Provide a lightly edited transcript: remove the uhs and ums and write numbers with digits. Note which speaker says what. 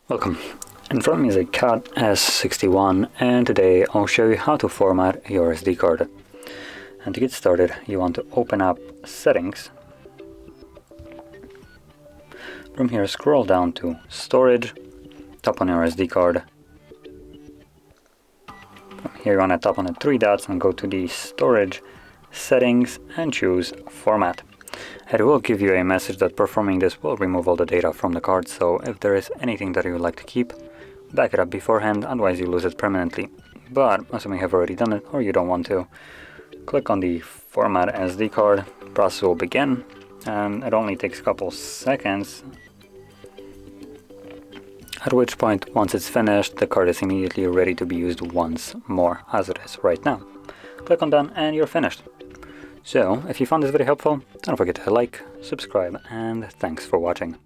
Speaker 1: Welcome. In front of me is a CAT S61, and today I'll show you how to format your SD card. And to get started, you want to open up Settings. From here, scroll down to Storage, tap on your SD card. From here, you want to tap on the three dots and go to the Storage, Settings, and choose Format. It will give you a message that performing this will remove all the data from the card, so if there is anything that you would like to keep, back it up beforehand, otherwise you lose it permanently. But assuming you have already done it or you don't want to, click on the Format SD card, process will begin, and it only takes a couple seconds, at which point, once it's finished, the card is immediately ready to be used once more, as it is right now. Click on Done and you're finished. So, if you found this video helpful, don't forget to like, subscribe, and thanks for watching.